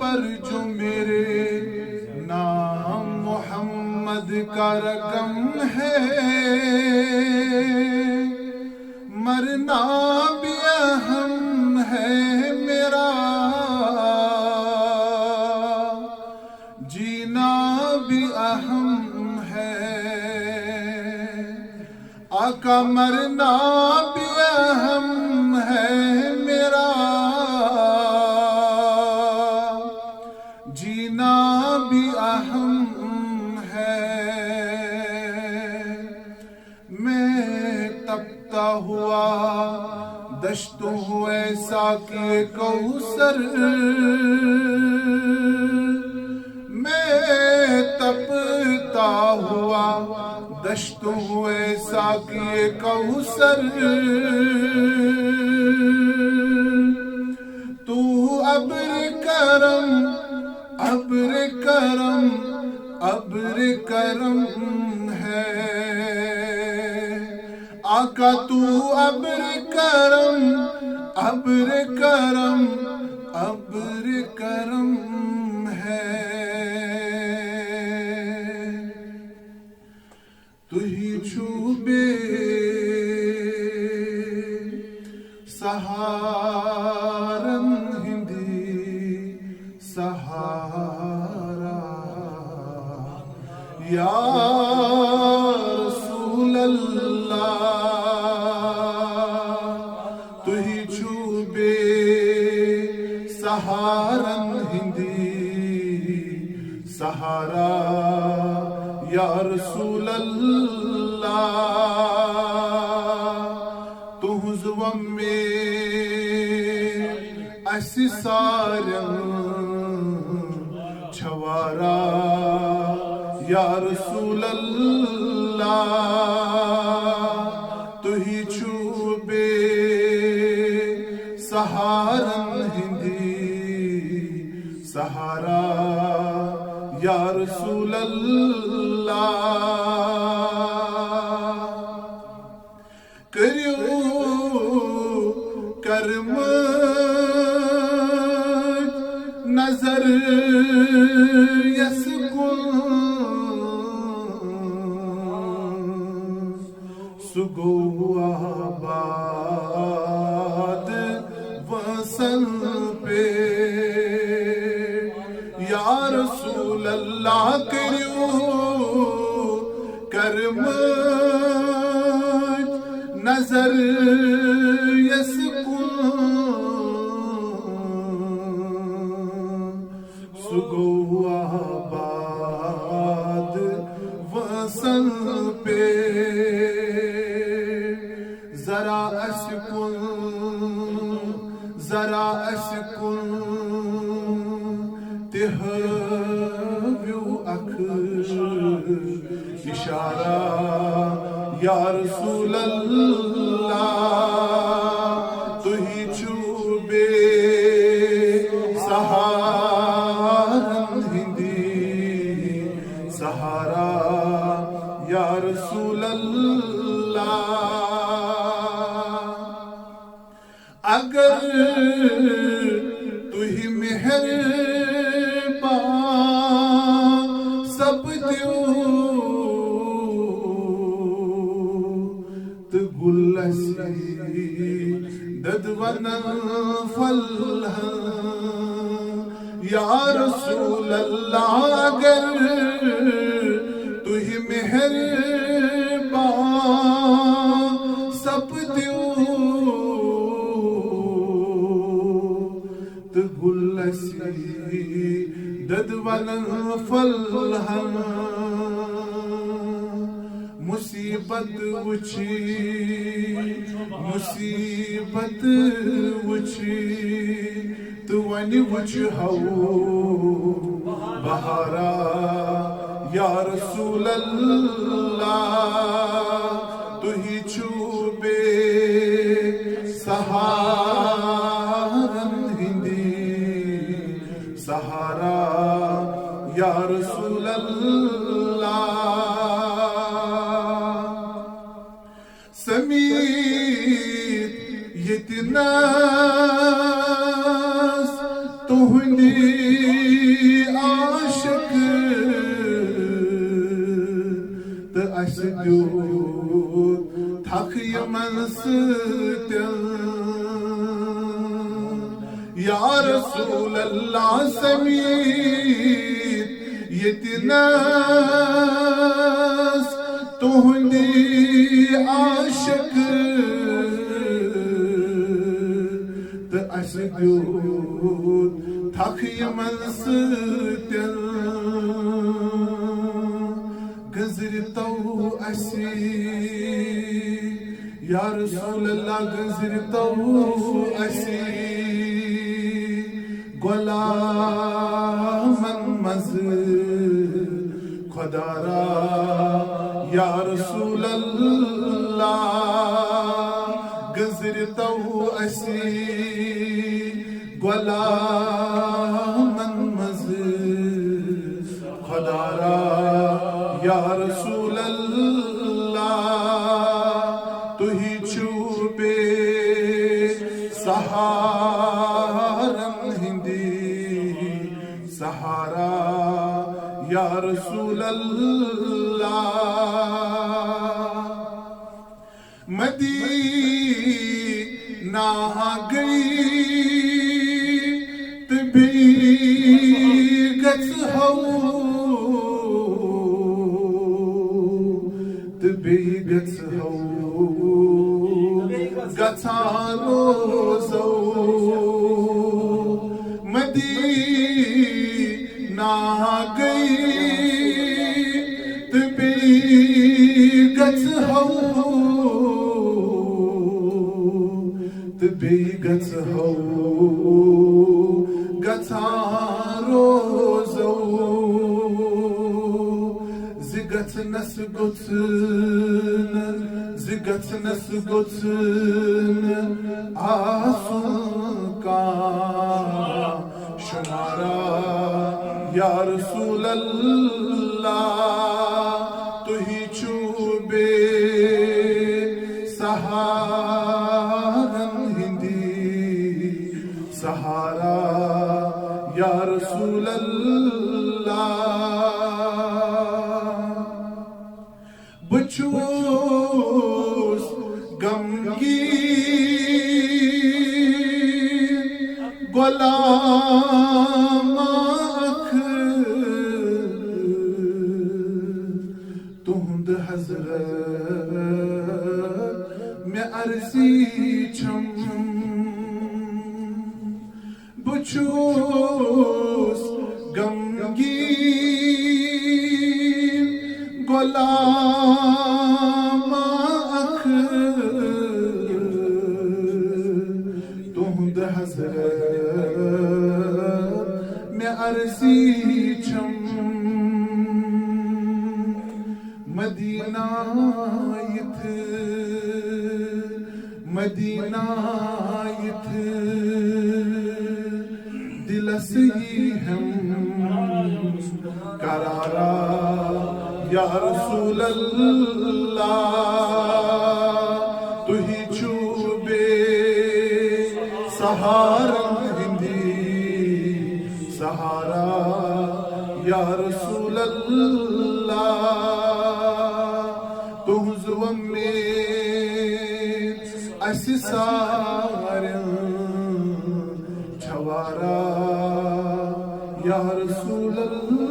پر جو میرے نام محمد کا رقم ہے، مرنا بھی اہم ہے میرا، جینا بھی اہم ہے۔ آقا مرنا بھی اہم ہے میرا، جینا بھی اہم ہے۔ میں تپتا ہوا دشتوں ہوں ایسا کہ کوثر، میں تپتا ہوا دشتوں ہوں ایسا کہ کوثر، تو ابر کرم ابر کرم ابر کرم ہے، آقا تو ابر کرم ابر کرم ابر کرم ہے۔ تو ہی چھو بے سہارن ہندی سہارا، یا رسول اللہ، تو ہی چھو بے سہارن ہندی سہارا، یا رسول اللہ، تو حضوم میں اسی سارن چھوارا، یا رسول اللہ، تو ہی چھو بے سہارن ہندی سہارا، یا رسول اللہ، کریو کرم نظر یس کن سگو آباد وصل پہ، یا رسول اللہ، کریو کرم نظر یس کن سگو آباد وصل پہ، ذرا اسکن ذرا اسکن تہویو اکھ اشارہ، یا رسول اللہ، تو ہی چھو بے سہارن ہندی سہارا، یا رسول اللہ، اگر تو ہی مہربان سب دیو تو گلسی ددون فلح، یا رسول اللہ، اگر تو ہی مہربان سب دیو تو گلسی ددون فلح، مصیبت وچھی مصیبت وچھی تو ونی وچھ ہو بہارا، یا رسول اللہ، تو ہی چھو بے سہارن ہندی سہارا، یا رسول اللہ، سمیت یتناس تہندی ستن یا رسول اللہ سمیت یتنس تہندی عاشق تو اس دیوت تھک یمن ستن گزرتو اسی یا رسول اللہ گزرتو اسی غلامن مز خدا را یا رسول اللہ گزرتو اسی غلامن مز خدا را یا رسول اللہ تو ہی چوبے سہارن ہندی سہارا یا رسول اللہ مدینہ گئی تبھی گچ ہو بیگت ہو گچھان روزو مدینہ گئی تو بیگت ہو تو بیگت ہو گچھان روزو زگتنس گتن آسون کا شمارا یا رسول اللہ تو ہی چوبے سہارن ہندی سہارا یا رسول اللہ بچوس غمگین غلام اکھ تہند حضرت میں عرضی چھم بچوس غمگین غلام اکھ تہند حضرت میں عرضی چھم مدینہ یت دلس ہی ہم قرارا یا رسول اللہ تو ہی چوبے سہارن ہندی سہارا یا رسول اللہ تو حضوم میں ایسی سارن چھوارا یا رسول اللہ